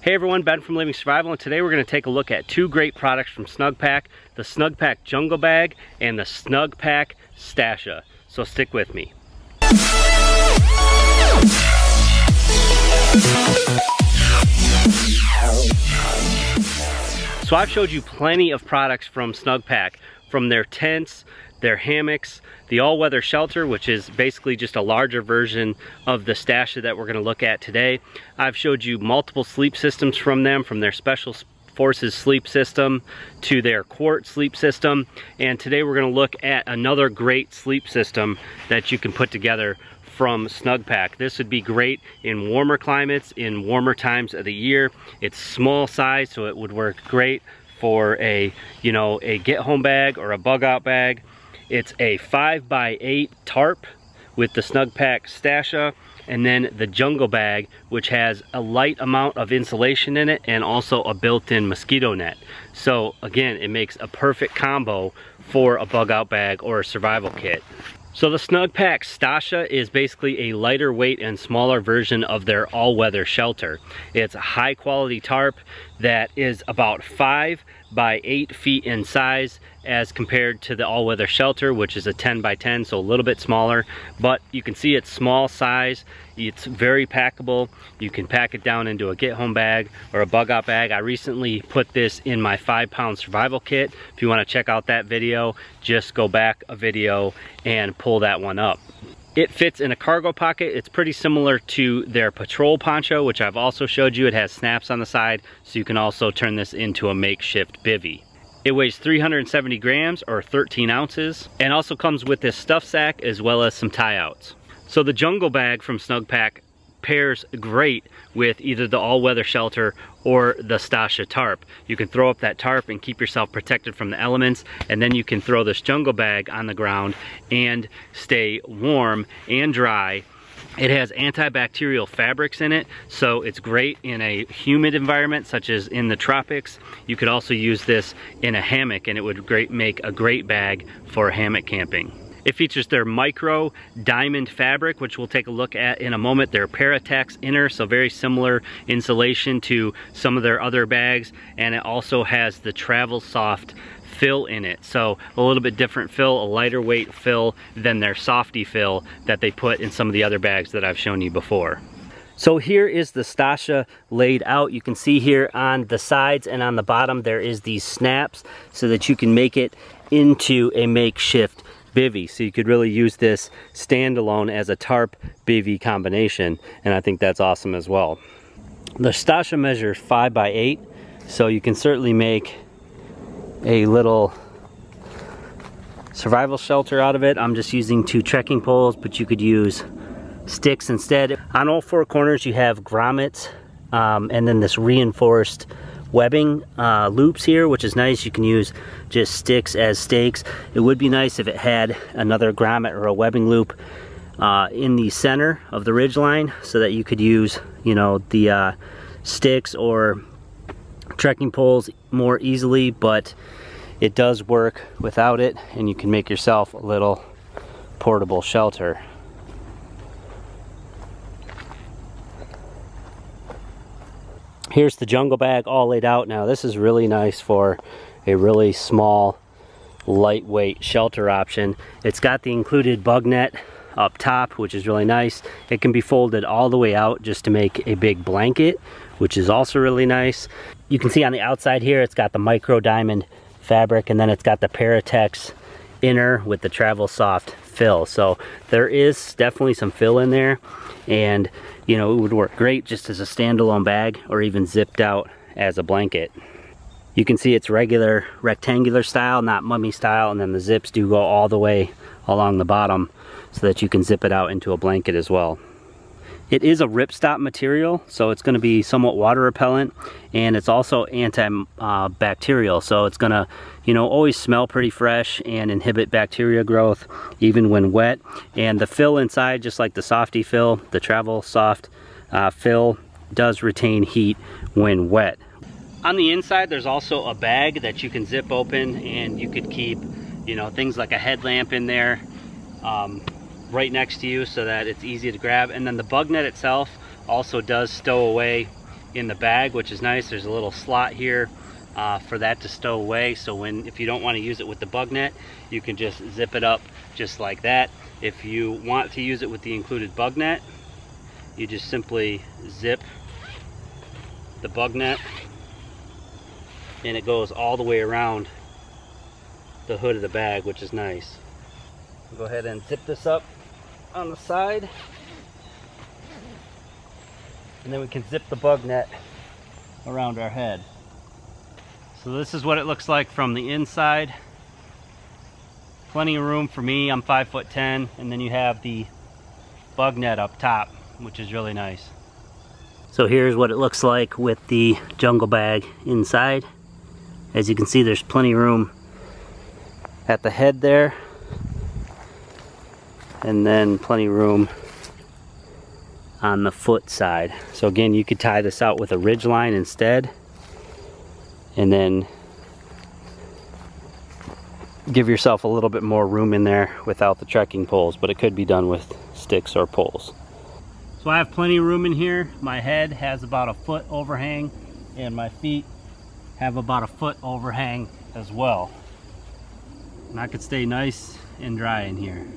Hey everyone, Ben from Living Survival, and today we're going to take a look at two great products from Snugpak, the Snugpak Jungle Bag and the Snugpak Stasha. So stick with me. So I've showed you plenty of products from Snugpak, from their tents, their hammocks, the all-weather shelter, which is basically just a larger version of the Stasha that we're going to look at today. I've showed you multiple sleep systems from them, from their Special Forces sleep system to their Quart sleep system, and today we're going to look at another great sleep system that you can put together from Snugpak. This would be great in warmer climates, in warmer times of the year. It's small size, so it would work great for a get-home bag or a bug-out bag. It's a 5x8 tarp with the Snugpak Stasha, and then the Jungle Bag, which has a light amount of insulation in it and also a built-in mosquito net. So again, it makes a perfect combo for a bug-out bag or a survival kit. So the Snugpak Stasha is basically a lighter weight and smaller version of their all-weather shelter. It's a high-quality tarp that is about 5 by 8 feet in size as compared to the all-weather shelter, which is a 10 by 10, so a little bit smaller. But you can see it's small size. It's very packable. You can pack it down into a get-home bag or a bug-out bag. I recently put this in my 5-pound survival kit. If you want to check out that video, just go back a video and pull that one up. It fits in a cargo pocket. It's pretty similar to their patrol poncho, which I've also showed you. It has snaps on the side, so you can also turn this into a makeshift bivvy. It weighs 370 grams or 13 ounces, and also comes with this stuff sack as well as some tie-outs. So the Jungle Bag from Snugpak pairs great with either the all-weather shelter or the Stasha tarp. You can throw up that tarp and keep yourself protected from the elements, and then you can throw this Jungle Bag on the ground and stay warm and dry. It has antibacterial fabrics in it, so it's great in a humid environment such as in the tropics. You could also use this in a hammock, and it would make a great bag for hammock camping. It features their micro diamond fabric, which we'll take a look at in a moment. Their Paratex inner, so very similar insulation to some of their other bags, and it also has the Travel Soft fill in it, so a little bit different fill, a lighter weight fill than their softy fill that they put in some of the other bags that I've shown you before. So here is the Stasha laid out. You can see here on the sides and on the bottom there is these snaps so that you can make it into a makeshift bivvy. So you could really use this standalone as a tarp bivvy combination, and I think that's awesome as well. The Stasha measures 5 by 8, so you can certainly make a little survival shelter out of it. I'm just using 2 trekking poles, but you could use sticks instead. On all 4 corners you have grommets, and then this reinforced webbing loops here, which is nice. You can use just sticks as stakes. It would be nice if it had another grommet or a webbing loop in the center of the ridge line, so that you could use, the sticks or trekking poles more easily, but it does work without it, and you can make yourself a little portable shelter. Here's the Jungle Bag all laid out. Now this is really nice for a really small, lightweight shelter option. It's got the included bug net up top, which is really nice. It can be folded all the way out just to make a big blanket, which is also really nice. You can see on the outside here, it's got the micro diamond fabric, and then it's got the Paratex inner with the Travel Soft fill. So there is definitely some fill in there, and it would work great just as a standalone bag or even zipped out as a blanket. You can see it's regular rectangular style, not mummy style, and then the zips do go all the way along the bottom so that you can zip it out into a blanket as well. It is a ripstop material, so it's going to be somewhat water repellent, and it's also antibacterial, so it's going to always smell pretty fresh and inhibit bacteria growth even when wet. And the fill inside, just like the softy fill, the Travel Soft fill, does retain heat when wet. On the inside there's also a bag that you can zip open, and you could keep things like a headlamp in there right next to you so that it's easy to grab. And then the bug net itself also does stow away in the bag, which is nice. There's a little slot here for that to stow away, so if you don't want to use it with the bug net, you can just zip it up just like that. If you want to use it with the included bug net, you just simply zip the bug net and it goes all the way around the hood of the bag, which is nice. Go ahead and zip this up on the side, and then we can zip the bug net around our head. So this is what it looks like from the inside. Plenty of room for me, I'm 5'10", and then you have the bug net up top, which is really nice. So here's what it looks like with the jungle bag inside. As you can see, there's plenty of room at the head there, and then plenty of room on the foot side. So again, you could tie this out with a ridge line instead, and then give yourself a little bit more room in there without the trekking poles, but it could be done with sticks or poles. So I have plenty of room in here. My head has about a foot overhang, and my feet have about a foot overhang as well. And I could stay nice and dry in here.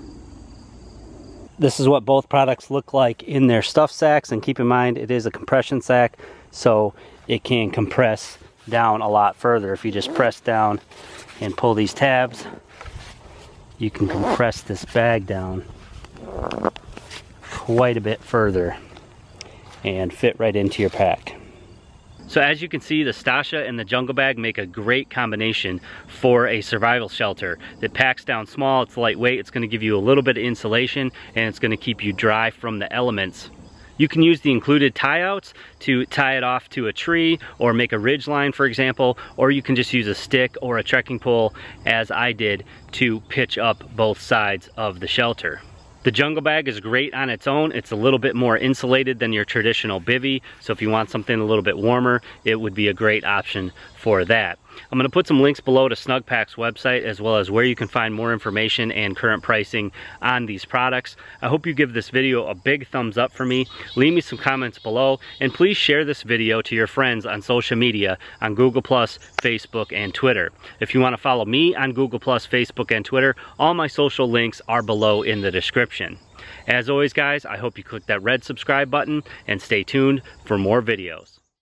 This is what both products look like in their stuff sacks, and keep in mind it is a compression sack, so it can compress down a lot further. If you just press down and pull these tabs, you can compress this bag down quite a bit further and fit right into your pack. So as you can see, the Stasha and the jungle bag make a great combination for a survival shelter that packs down small. It's lightweight, it's going to give you a little bit of insulation, and it's going to keep you dry from the elements. You can use the included tie-outs to tie it off to a tree or make a ridge line, for example, or you can just use a stick or a trekking pole, as I did, to pitch up both sides of the shelter. The jungle bag is great on its own. It's a little bit more insulated than your traditional bivvy, so if you want something a little bit warmer, it would be a great option for that. I'm going to put some links below to Snugpak's website, as well as where you can find more information and current pricing on these products. I hope you give this video a big thumbs up for me. Leave me some comments below, and please share this video to your friends on social media on Google+, Facebook, and Twitter. If you want to follow me on Google+, Facebook, and Twitter, all my social links are below in the description. As always, guys, I hope you click that red subscribe button and stay tuned for more videos.